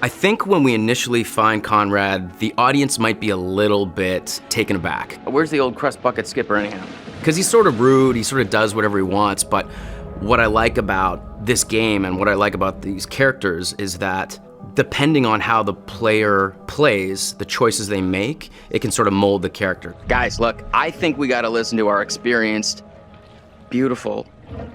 I think when we initially find Conrad, the audience might be a little bit taken aback. Where's the old crust bucket skipper anyhow? Because he's sort of rude, he sort of does whatever he wants, but what I like about this game and what I like about these characters is that depending on how the player plays, the choices they make, it can sort of mold the character. Guys, look, I think we gotta listen to our experienced, beautiful,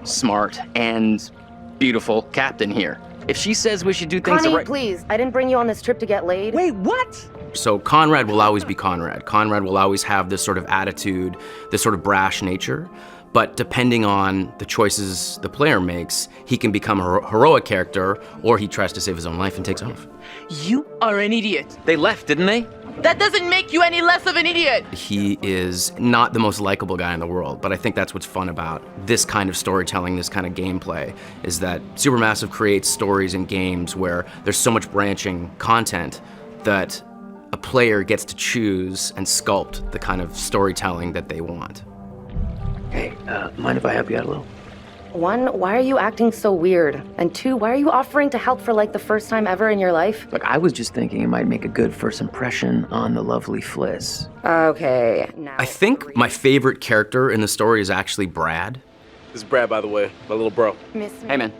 smart, and beautiful captain here. If she says we should do things Connie, the right— please, I didn't bring you on this trip to get laid. Wait, what? So Conrad will always be Conrad. Conrad will always have this sort of attitude, this sort of brash nature. But depending on the choices the player makes, he can become a heroic character, or he tries to save his own life and takes off. You are an idiot. They left, didn't they? That doesn't make you any less of an idiot. He is not the most likable guy in the world, but I think that's what's fun about this kind of storytelling, this kind of gameplay, is that Supermassive creates stories and games where there's so much branching content that a player gets to choose and sculpt the kind of storytelling that they want. Hey, mind if I help you out a little? 1, why are you acting so weird? And 2, why are you offering to help for like the first time ever in your life? Look, I was just thinking it might make a good first impression on the lovely Fliss. Okay, now. I think my favorite character in the story is actually Brad. This is Brad, by the way, my little bro. Hey man,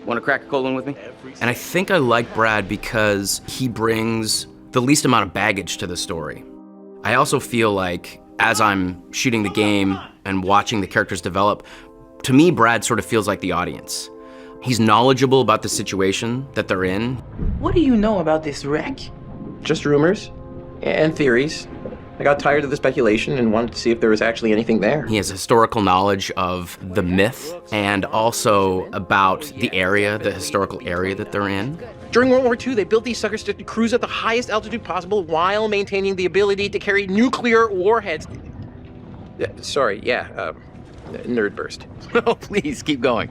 want to crack a cold one with me? And I think I like Brad because he brings the least amount of baggage to the story. I also feel like as I'm shooting the game and watching the characters develop, to me, Brad sort of feels like the audience. He's knowledgeable about the situation that they're in. What do you know about this wreck? Just rumors and theories. I got tired of the speculation and wanted to see if there was actually anything there. He has historical knowledge of the myth and also about the area, the historical area that they're in. During World War II, they built these suckers to cruise at the highest altitude possible while maintaining the ability to carry nuclear warheads. Nerd burst. Oh, please, keep going.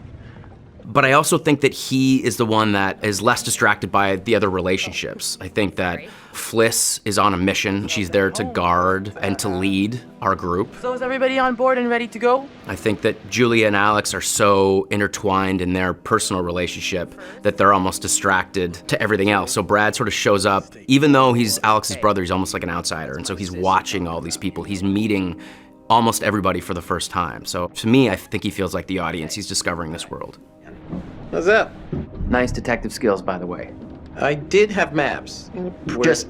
But I also think that he is the one that is less distracted by the other relationships. I think that Fliss is on a mission. She's there to guard and to lead our group. So is everybody on board and ready to go? I think that Julia and Alex are so intertwined in their personal relationship that they're almost distracted to everything else. So Brad sort of shows up, even though he's Alex's brother, he's almost like an outsider. And so he's watching all these people. He's meeting almost everybody for the first time. So to me, I think he feels like the audience. He's discovering this world. What's up? Nice detective skills, by the way. I did have maps. Just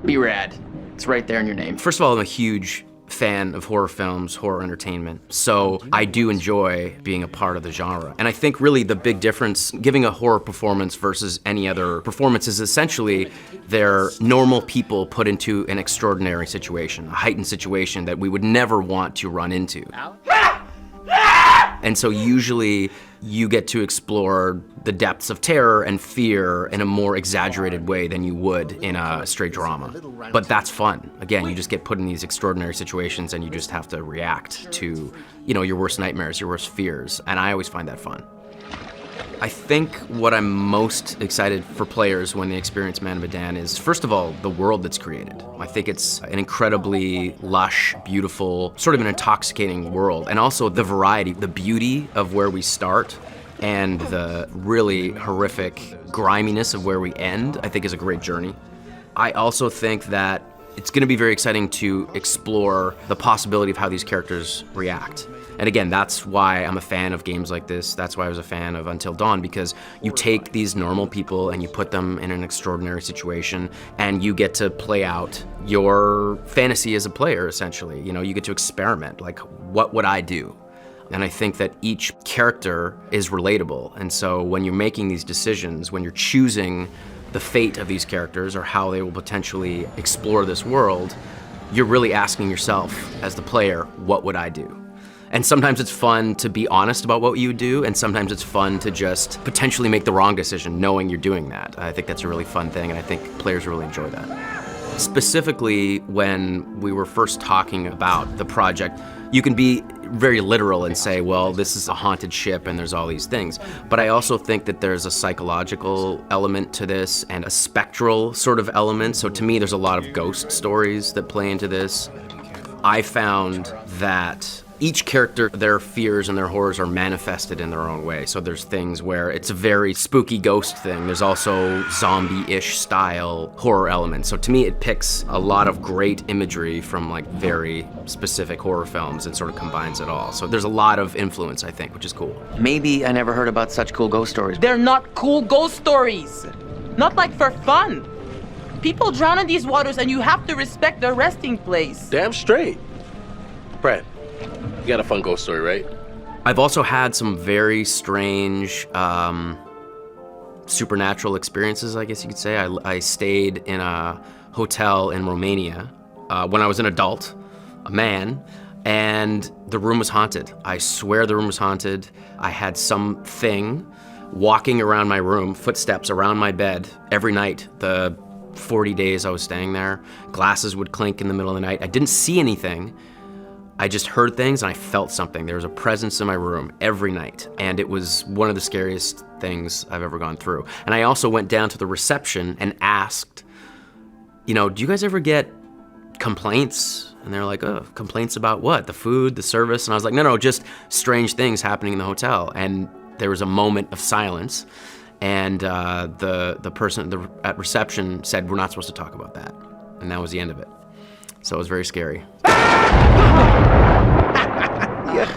be rad. It's right there in your name. First of all, I'm a huge fan of horror films, horror entertainment. So I do enjoy being a part of the genre. And I think really the big difference, giving a horror performance versus any other performance, is essentially they're normal people put into an extraordinary situation, a heightened situation that we would never want to run into. And so usually you get to explore the depths of terror and fear in a more exaggerated way than you would in a straight drama. But that's fun. Again, you just get put in these extraordinary situations and you just have to react to, your worst nightmares, your worst fears, and I always find that fun. I think what I'm most excited for players when they experience Medan is, first of all, the world that's created. I think it's an incredibly lush, beautiful, sort of an intoxicating world. And also the variety, the beauty of where we start and the really horrific griminess of where we end, I think is a great journey. I also think that it's gonna be very exciting to explore the possibility of how these characters react. And again, that's why I'm a fan of games like this. That's why I was a fan of Until Dawn, because you take these normal people and you put them in an extraordinary situation and you get to play out your fantasy as a player, essentially. You get to experiment, like, what would I do? And I think that each character is relatable. And so when you're making these decisions, when you're choosing the fate of these characters or how they will potentially explore this world, you're really asking yourself as the player, what would I do? And sometimes it's fun to be honest about what you do, and sometimes it's fun to just potentially make the wrong decision knowing you're doing that. I think that's a really fun thing, and I think players really enjoy that. Specifically, when we were first talking about the project, you can be very literal and say, well, this is a haunted ship and there's all these things. But I also think that there's a psychological element to this and a spectral sort of element. So to me, there's a lot of ghost stories that play into this. I found that Each character, their fears and their horrors are manifested in their own way. So there's things where it's a very spooky ghost thing. There's also zombie-ish style horror elements. So to me, it picks a lot of great imagery from like very specific horror films and sort of combines it all. So there's a lot of influence, I think, which is cool. Maybe I never heard about such cool ghost stories. They're not cool ghost stories. Not like for fun. People drown in these waters and you have to respect their resting place. Damn straight. Brad, you got a fun ghost story, right? I've also had some very strange supernatural experiences, I guess you could say. I stayed in a hotel in Romania when I was an adult, a man, and the room was haunted. I swear the room was haunted. I had something walking around my room, footsteps around my bed every night. The 40 days I was staying there, glasses would clink in the middle of the night. I didn't see anything. I just heard things and I felt something. There was a presence in my room every night, and it was one of the scariest things I've ever gone through. And I also went down to the reception and asked, do you guys ever get complaints? And they're like, oh, complaints about what? The food, the service? And I was like, no, just strange things happening in the hotel. And there was a moment of silence, and the person at reception said, we're not supposed to talk about that. And that was the end of it. So it was very scary.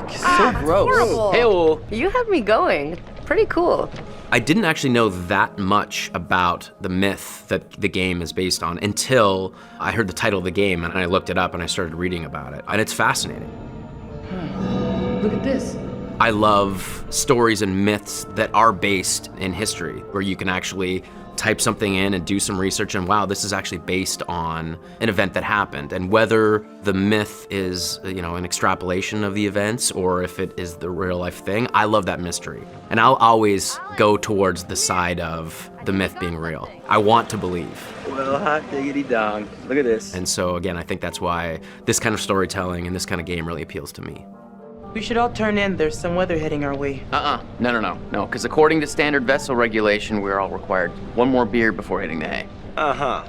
So gross. Horrible. Hey-oh. You have me going. Pretty cool. I didn't actually know that much about the myth that the game is based on until I heard the title of the game and I looked it up and I started reading about it. And it's fascinating. Look at this. I love stories and myths that are based in history, where you can actually type something in and do some research and wow, this is actually based on an event that happened. And whether the myth is, an extrapolation of the events or if it is the real life thing, I love that mystery. And I'll always go towards the side of the myth being real. I want to believe. Well, hot diggity dong. Look at this. And so again, I think that's why this kind of storytelling and this kind of game really appeals to me. We should all turn in. There's some weather heading our way. No, because according to standard vessel regulation, we're all required one more beer before hitting the hay. Uh-huh.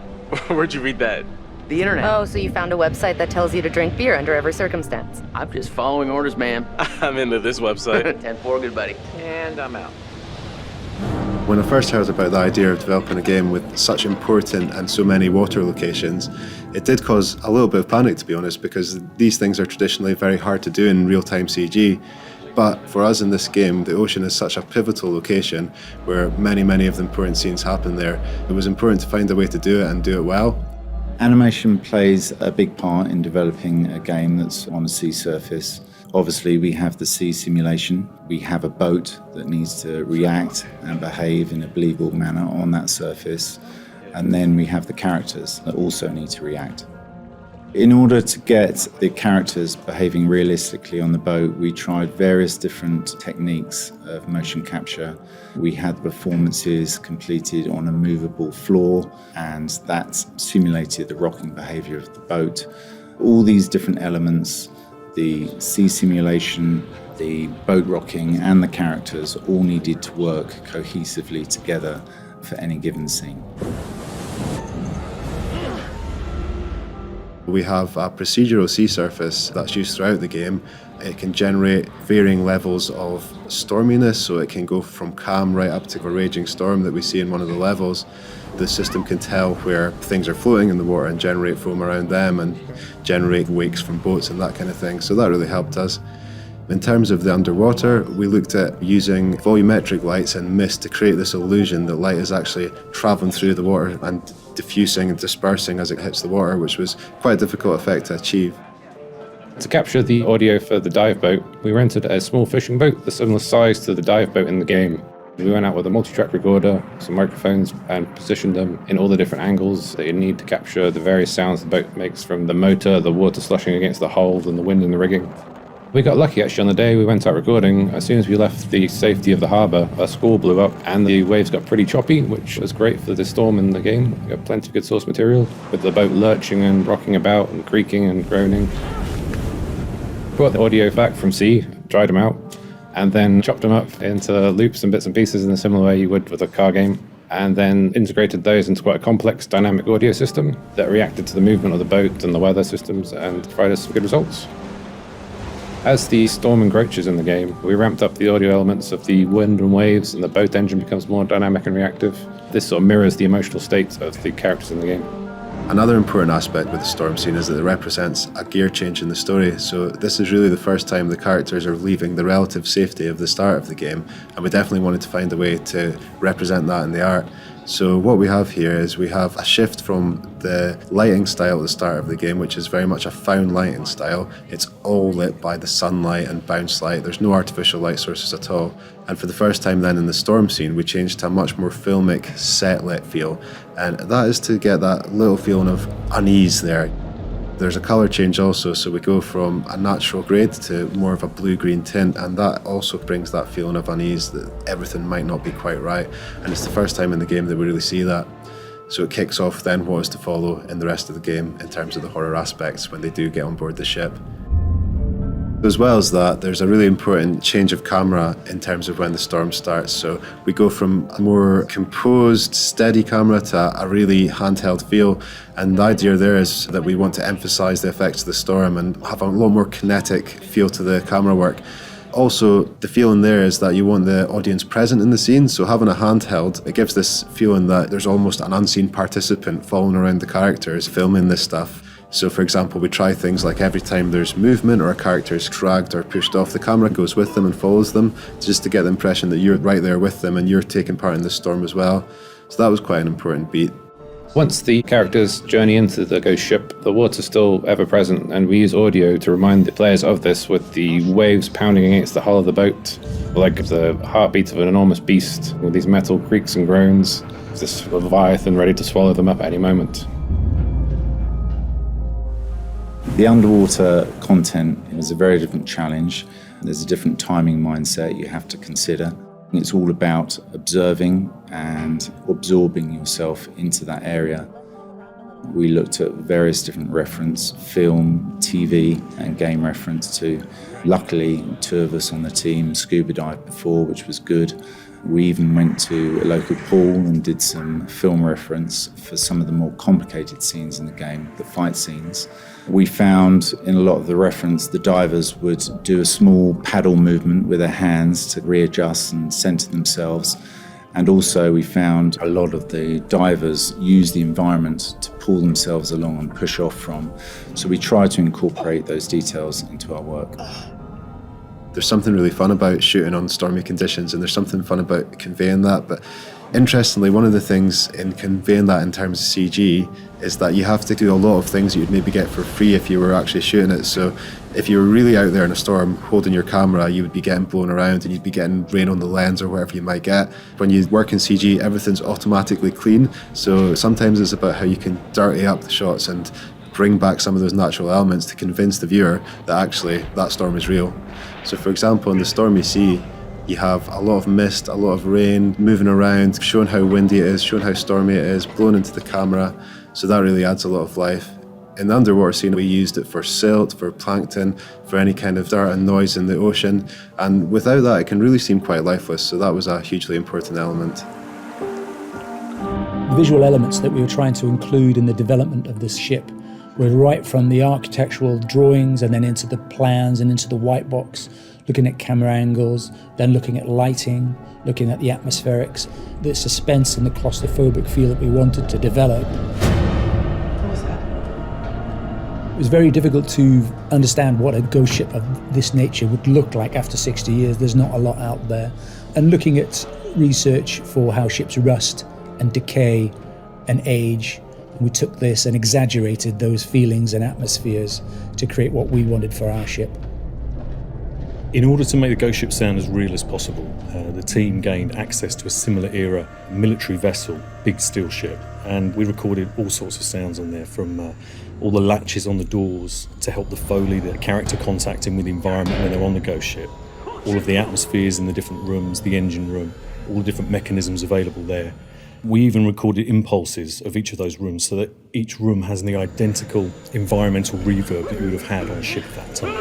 Where'd you read that? The internet. Oh, so you found a website that tells you to drink beer under every circumstance. I'm just following orders, ma'am. I'm into this website. 10-4, good buddy. And I'm out. When I first heard about the idea of developing a game with such important and so many water locations, it did cause a little bit of panic, to be honest, because these things are traditionally very hard to do in real-time CG. But for us in this game, the ocean is such a pivotal location where many of the important scenes happen there. It was important to find a way to do it and do it well. Animation plays a big part in developing a game that's on a sea surface. Obviously, we have the sea simulation. We have a boat that needs to react and behave in a believable manner on that surface. And then we have the characters that also need to react. In order to get the characters behaving realistically on the boat, we tried various different techniques of motion capture. We had performances completed on a movable floor, and that simulated the rocking behavior of the boat. All these different elements, the sea simulation, the boat rocking, and the characters all needed to work cohesively together for any given scene. We have a procedural sea surface that's used throughout the game. It can generate varying levels of storminess, so it can go from calm right up to a raging storm that we see in one of the levels. The system can tell where things are floating in the water and generate foam around them and generate wakes from boats and that kind of thing, so that really helped us. In terms of the underwater, we looked at using volumetric lights and mist to create this illusion that light is actually traveling through the water and diffusing and dispersing as it hits the water, which was quite a difficult effect to achieve. To capture the audio for the dive boat, we rented a small fishing boat, the similar size to the dive boat in the game. We went out with a multi-track recorder, some microphones, and positioned them in all the different angles that you need to capture the various sounds the boat makes, from the motor, the water slushing against the hull, and the wind in the rigging. We got lucky actually on the day we went out recording. As soon as we left the safety of the harbour, a squall blew up and the waves got pretty choppy, which was great for the storm in the game. We got plenty of good source material, with the boat lurching and rocking about and creaking and groaning. Brought the audio back from sea, dried them out, and then chopped them up into loops and bits and pieces in a similar way you would with a car game, and then integrated those into quite a complex dynamic audio system that reacted to the movement of the boat and the weather systems and provided us some good results. As the storm encroaches in the game, we ramped up the audio elements of the wind and waves, and the boat engine becomes more dynamic and reactive. This sort of mirrors the emotional state of the characters in the game. Another important aspect with the storm scene is that it represents a gear change in the story. So this is really the first time the characters are leaving the relative safety of the start of the game, and we definitely wanted to find a way to represent that in the art. So what we have here is we have a shift from the lighting style at the start of the game, which is very much a found lighting style. It's all lit by the sunlight and bounce light. There's no artificial light sources at all. And for the first time then in the storm scene, we changed to a much more filmic, set-lit feel. And that is to get that little feeling of unease there. There's a colour change also, so we go from a natural grade to more of a blue-green tint, and that also brings that feeling of unease that everything might not be quite right. And it's the first time in the game that we really see that. So it kicks off then what is to follow in the rest of the game in terms of the horror aspects when they do get on board the ship. As well as that, there's a really important change of camera in terms of when the storm starts. So we go from a more composed, steady camera to a really handheld feel. And the idea there is that we want to emphasize the effects of the storm and have a lot more kinetic feel to the camera work. Also, the feeling there is that you want the audience present in the scene, so having a handheld, it gives this feeling that there's almost an unseen participant following around the characters filming this stuff. So for example, we try things like every time there's movement or a character is dragged or pushed off, the camera goes with them and follows them, just to get the impression that you're right there with them and you're taking part in the storm as well. So that was quite an important beat. Once the characters journey into the ghost ship, the water's still ever present, and we use audio to remind the players of this with the waves pounding against the hull of the boat, like the heartbeat of an enormous beast with these metal creaks and groans, this leviathan ready to swallow them up at any moment. The underwater content is a very different challenge. There's a different timing mindset you have to consider. It's all about observing and absorbing yourself into that area. We looked at various different reference, film, TV and game reference too. Luckily, 2 of us on the team scuba dived before, which was good. We even went to a local pool and did some film reference for some of the more complicated scenes in the game, the fight scenes. We found in a lot of the reference, the divers would do a small paddle movement with their hands to readjust and center themselves. And also we found a lot of the divers use the environment to pull themselves along and push off from. So we try to incorporate those details into our work. There's something really fun about shooting on stormy conditions, and there's something fun about conveying that. But interestingly, one of the things in conveying that in terms of CG is that you have to do a lot of things that you'd maybe get for free if you were actually shooting it. So if you were really out there in a storm holding your camera, you would be getting blown around and you'd be getting rain on the lens or whatever you might get. When you work in CG, everything's automatically clean. So sometimes it's about how you can dirty up the shots and bring back some of those natural elements to convince the viewer that actually that storm is real. So for example, in the stormy sea, you have a lot of mist, a lot of rain moving around, showing how windy it is, showing how stormy it is, blowing into the camera. So that really adds a lot of life. In the underwater scene, we used it for silt, for plankton, for any kind of dirt and noise in the ocean. And without that, it can really seem quite lifeless. So that was a hugely important element. The visual elements that we were trying to include in the development of this ship were right from the architectural drawings and then into the plans and into the white box, looking at camera angles, then looking at lighting, looking at the atmospherics, the suspense and the claustrophobic feel that we wanted to develop. What was that? It was very difficult to understand what a ghost ship of this nature would look like after 60 years. There's not a lot out there. And looking at research for how ships rust and decay and age, we took this and exaggerated those feelings and atmospheres to create what we wanted for our ship. In order to make the ghost ship sound as real as possible, the team gained access to a similar era military vessel, big steel ship, and we recorded all sorts of sounds on there, from all the latches on the doors to help the Foley, the character contacting with the environment when they're on the ghost ship, all of the atmospheres in the different rooms, the engine room, all the different mechanisms available there. We even recorded impulses of each of those rooms so that each room has the identical environmental reverb that you would have had on a ship at that time.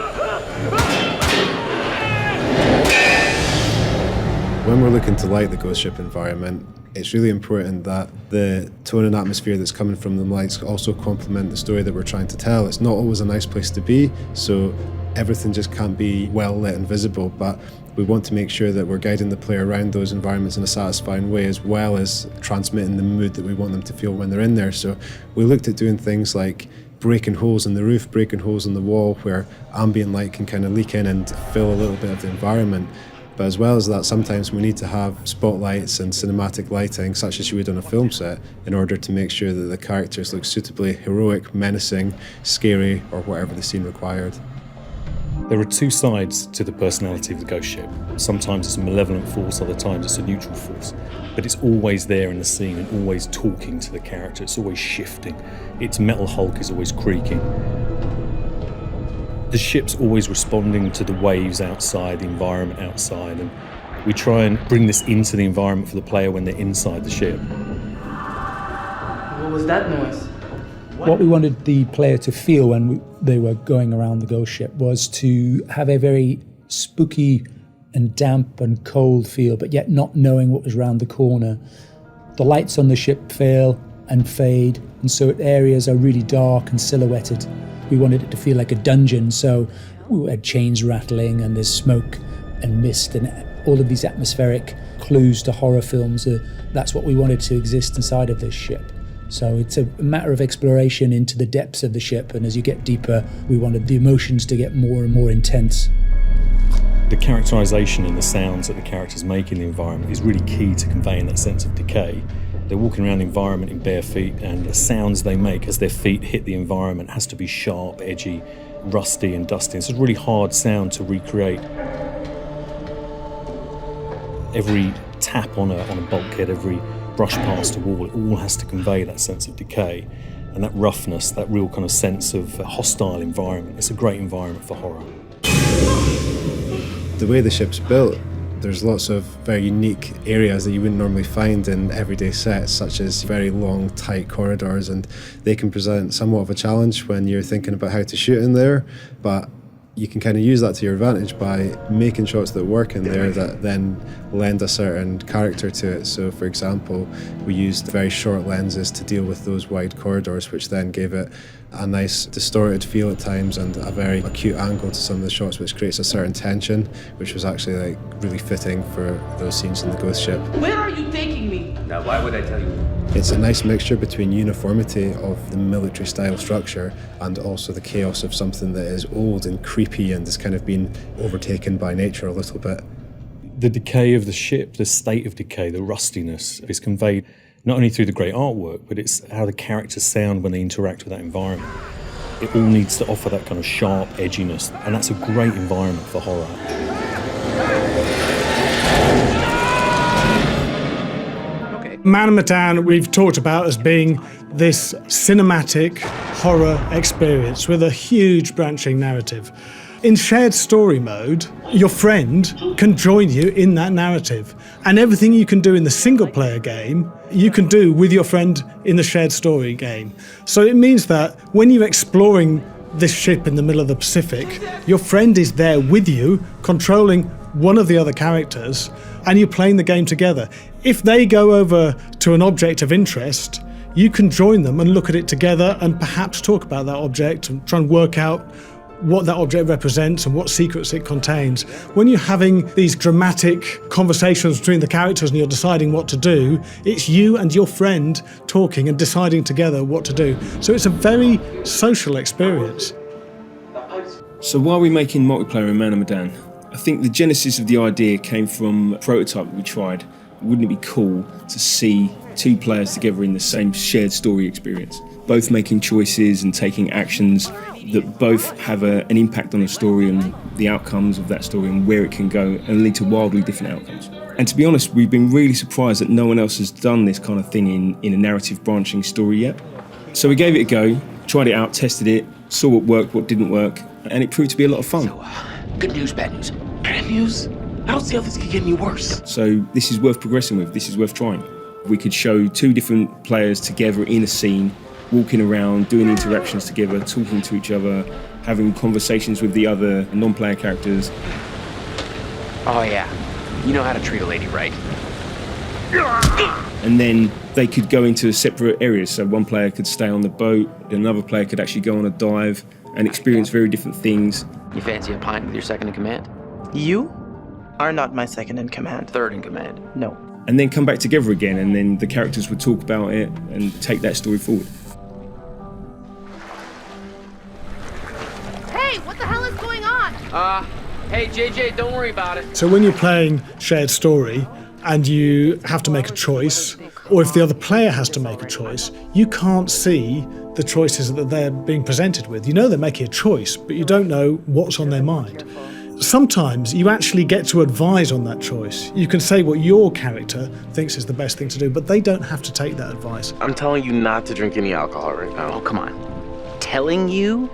When we're looking to light the ghost ship environment, it's really important that the tone and atmosphere that's coming from the lights also complement the story that we're trying to tell. It's not always a nice place to be, so everything just can't be well lit and visible, but we want to make sure that we're guiding the player around those environments in a satisfying way, as well as transmitting the mood that we want them to feel when they're in there. So we looked at doing things like breaking holes in the roof, breaking holes in the wall, where ambient light can kind of leak in and fill a little bit of the environment. But as well as that, sometimes we need to have spotlights and cinematic lighting, such as you would on a film set, in order to make sure that the characters look suitably heroic, menacing, scary, or whatever the scene required. There are two sides to the personality of the ghost ship. Sometimes it's a malevolent force, other times it's a neutral force. But it's always there in the scene and always talking to the character. It's always shifting. Its metal hulk is always creaking. The ship's always responding to the waves outside, the environment outside, and we try and bring this into the environment for the player when they're inside the ship. What was that noise? What we wanted the player to feel when they were going around the ghost ship was to have a very spooky and damp and cold feel, but yet not knowing what was around the corner. The lights on the ship fail and fade, and so areas are really dark and silhouetted. We wanted it to feel like a dungeon, so we had chains rattling and there's smoke and mist and all of these atmospheric clues to horror films. That's what we wanted to exist inside of this ship. So it's a matter of exploration into the depths of the ship, and as you get deeper, we wanted the emotions to get more and more intense. The characterisation and the sounds that the characters make in the environment is really key to conveying that sense of decay. They're walking around the environment in bare feet, and the sounds they make as their feet hit the environment has to be sharp, edgy, rusty and dusty. It's a really hard sound to recreate. Every tap on a bulkhead, every brush past a wall, it all has to convey that sense of decay and that roughness, that real kind of sense of a hostile environment. It's a great environment for horror. The way the ship's built, there's lots of very unique areas that you wouldn't normally find in everyday sets, such as very long, tight corridors, and they can present somewhat of a challenge when you're thinking about how to shoot in there, but you can kind of use that to your advantage by making shots that work in there that then lend a certain character to it. So for example, we used very short lenses to deal with those wide corridors, which then gave it a nice distorted feel at times and a very acute angle to some of the shots, which creates a certain tension, which was actually like really fitting for those scenes in the ghost ship. Where are you taking me? Now, why would I tell you? It's a nice mixture between uniformity of the military style structure and also the chaos of something that is old and creepy and has kind of been overtaken by nature a little bit. The decay of the ship, the state of decay, the rustiness is conveyed not only through the great artwork, but it's how the characters sound when they interact with that environment. It all needs to offer that kind of sharp edginess, and that's a great environment for horror. Man Medan we've talked about as being this cinematic horror experience with a huge branching narrative. In shared story mode, your friend can join you in that narrative, and everything you can do in the single player game, you can do with your friend in the shared story game. So it means that when you're exploring this ship in the middle of the Pacific, your friend is there with you, controlling one of the other characters, and you're playing the game together. If they go over to an object of interest, you can join them and look at it together and perhaps talk about that object and try and work out what that object represents and what secrets it contains. When you're having these dramatic conversations between the characters and you're deciding what to do, it's you and your friend talking and deciding together what to do. So it's a very social experience. So why are we making multiplayer in Man Medan? I think the genesis of the idea came from a prototype that we tried. Wouldn't it be cool to see two players together in the same shared story experience, both making choices and taking actions that both have an impact on the story and the outcomes of that story and where it can go and lead to wildly different outcomes. And to be honest, we've been really surprised that no one else has done this kind of thing in a narrative branching story yet. So we gave it a go, tried it out, tested it, saw what worked, what didn't work, and it proved to be a lot of fun. So, good news, bad news. Bad news? I don't see how this could get any worse. So this is worth progressing with, this is worth trying. We could show two different players together in a scene, walking around, doing interactions together, talking to each other, having conversations with the other non-player characters. Oh yeah, you know how to treat a lady right. And then they could go into separate areas, so one player could stay on the boat, another player could actually go on a dive and experience very different things. You fancy a pint with your second in command? You are not my second in command. Third in command? No. And then come back together again, and then the characters would talk about it and take that story forward. Hey, what the hell is going on? Hey, JJ, don't worry about it. So when you're playing shared story and you have to make a choice, or if the other player has to make a choice, you can't see the choices that they're being presented with. You know they're making a choice, but you don't know what's on their mind. Sometimes you actually get to advise on that choice. You can say what your character thinks is the best thing to do, but they don't have to take that advice. I'm telling you not to drink any alcohol right now. Oh, come on. Telling you?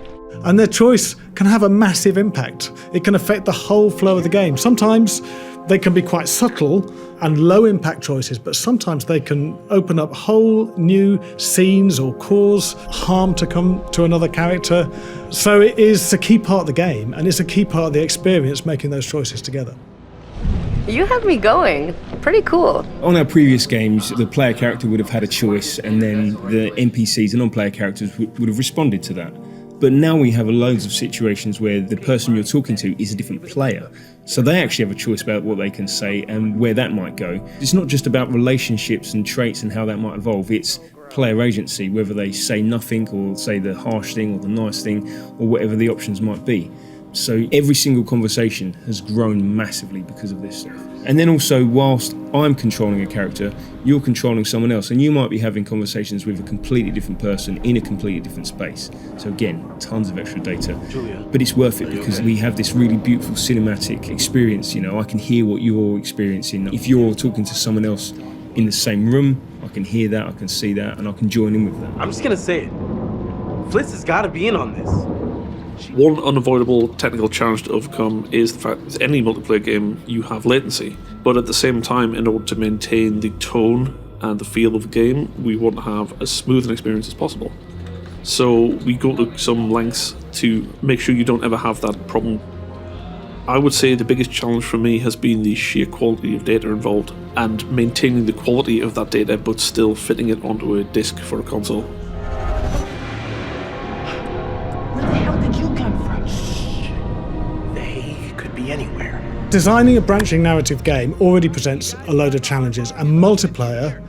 And their choice can have a massive impact. It can affect the whole flow of the game. Sometimes they can be quite subtle and low impact choices, but sometimes they can open up whole new scenes or cause harm to come to another character. So it is a key part of the game, and it's a key part of the experience making those choices together. You have me going. Pretty cool. On our previous games, the player character would have had a choice, and then the NPCs and non-player characters would have responded to that. But now we have loads of situations where the person you're talking to is a different player. So they actually have a choice about what they can say and where that might go. It's not just about relationships and traits and how that might evolve, it's player agency, whether they say nothing or say the harsh thing or the nice thing or whatever the options might be. So every single conversation has grown massively because of this stuff. And then also, whilst I'm controlling a character, you're controlling someone else, and you might be having conversations with a completely different person in a completely different space. So again, tons of extra data. Julia, but it's worth it because we have this really beautiful cinematic experience. You know, I can hear what you're experiencing. If you're talking to someone else in the same room, I can hear that, I can see that, and I can join in with that. I'm just gonna say it. Flitz has gotta be in on this. One unavoidable technical challenge to overcome is the fact that any multiplayer game you have latency, but at the same time, in order to maintain the tone and the feel of the game, we want to have as smooth an experience as possible. So we go to some lengths to make sure you don't ever have that problem. I would say the biggest challenge for me has been the sheer quality of data involved and maintaining the quality of that data but still fitting it onto a disc for a console. Anywhere. Designing a branching narrative game already presents a load of challenges, and multiplayer,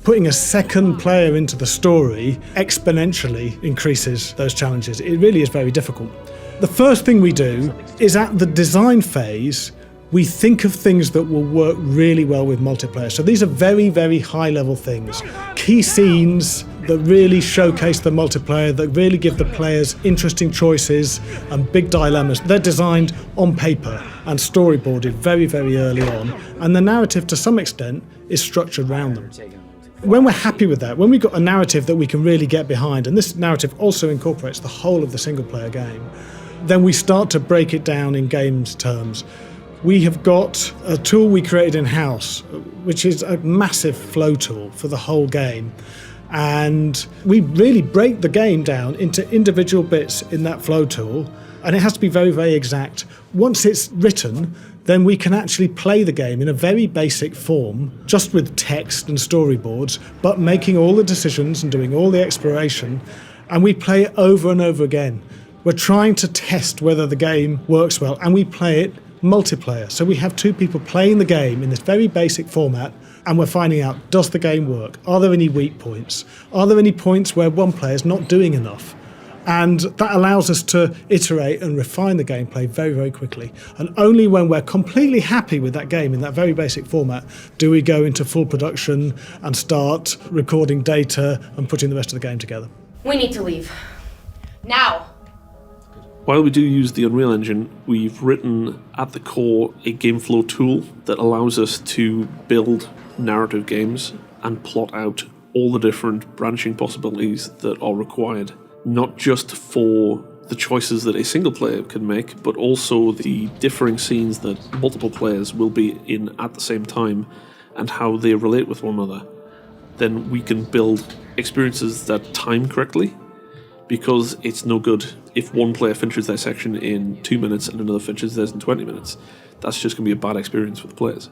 putting a second player into the story, exponentially increases those challenges. It really is very difficult. The first thing we do is at the design phase, we think of things that will work really well with multiplayer. So these are very, very high level things. Key scenes that really showcase the multiplayer, that really give the players interesting choices and big dilemmas. They're designed on paper and storyboarded very, very early on. And the narrative, to some extent, is structured around them. When we're happy with that, when we've got a narrative that we can really get behind, and this narrative also incorporates the whole of the single player game, then we start to break it down in games terms. We have got a tool we created in-house, which is a massive flow tool for the whole game. And we really break the game down into individual bits in that flow tool, and it has to be very, very exact. Once it's written, then we can actually play the game in a very basic form, just with text and storyboards, but making all the decisions and doing all the exploration, and we play it over and over again. We're trying to test whether the game works well, and we play it multiplayer. So we have two people playing the game in this very basic format, and we're finding out, does the game work? Are there any weak points? Are there any points where one player's not doing enough? And that allows us to iterate and refine the gameplay very, very quickly. And only when we're completely happy with that game in that very basic format do we go into full production and start recording data and putting the rest of the game together. We need to leave. Now! While we do use the Unreal Engine, we've written at the core a game flow tool that allows us to build narrative games and plot out all the different branching possibilities that are required, not just for the choices that a single player can make, but also the differing scenes that multiple players will be in at the same time and how they relate with one another. Then we can build experiences that time correctly, because it's no good if one player finishes their section in 2 minutes and another finishes theirs in 20 minutes. That's just going to be a bad experience for the players.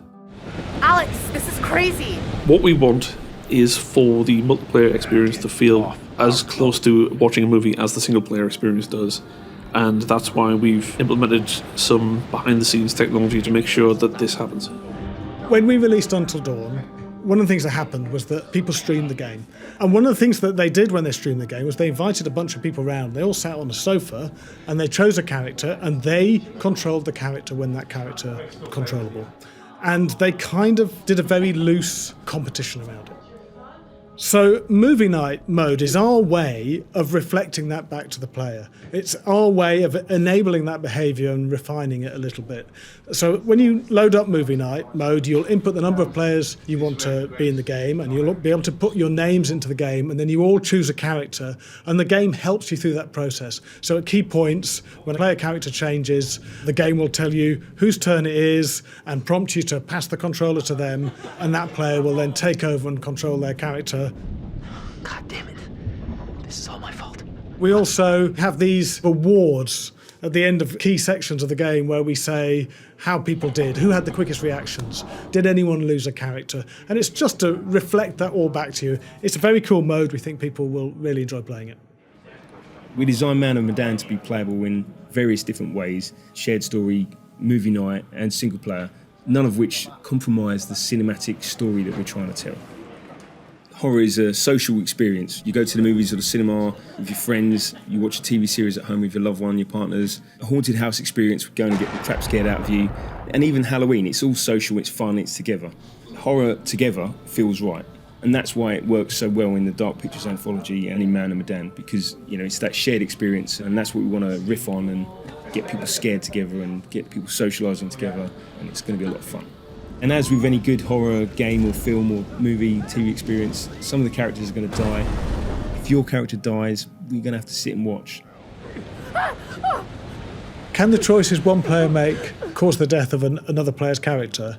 Alex, this is crazy! What we want is for the multiplayer experience to feel as close to watching a movie as the single player experience does, And that's why we've implemented some behind-the-scenes technology to make sure that this happens. When we released Until Dawn, one of the things that happened was that people streamed the game. And one of the things that they did when they streamed the game was they invited a bunch of people around. They all sat on a sofa and they chose a character and they controlled the character when that character was controllable. And they kind of did a very loose competition around it. So movie night mode is our way of reflecting that back to the player. It's our way of enabling that behaviour and refining it a little bit. So when you load up movie night mode, you'll input the number of players you want to be in the game, and you'll be able to put your names into the game, and then you all choose a character, and the game helps you through that process. So at key points, when a player character changes, the game will tell you whose turn it is and prompt you to pass the controller to them, and that player will then take over and control their character. God damn it. This is all my fault. We also have these awards at the end of key sections of the game where we say how people did, who had the quickest reactions, did anyone lose a character, and it's just to reflect that all back to you. It's a very cool mode. We think people will really enjoy playing it. We designed Man of Medan to be playable in various different ways: shared story, movie night, and single player, none of which compromise the cinematic story that we're trying to tell. Horror is a social experience. You go to the movies or the cinema with your friends, you watch a TV series at home with your loved one, your partners. A haunted house experience, going to get the crap scared out of you. And even Halloween, it's all social, it's fun, it's together. Horror together feels right. And that's why it works so well in the Dark Pictures anthology and in Man of Medan, because it's that shared experience, and that's what we want to riff on and get people scared together and get people socialising together, and it's going to be a lot of fun. And as with any good horror game or film or movie, TV experience, some of the characters are going to die. If your character dies, we're going to have to sit and watch. Can the choices one player make cause the death of another player's character?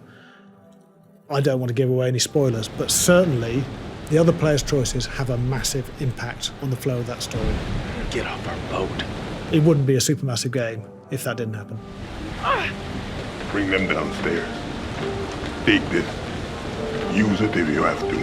I don't want to give away any spoilers, but certainly the other player's choices have a massive impact on the flow of that story. Get off our boat. It wouldn't be a supermassive game if that didn't happen. Bring them downstairs. Take this. Use it if you have to.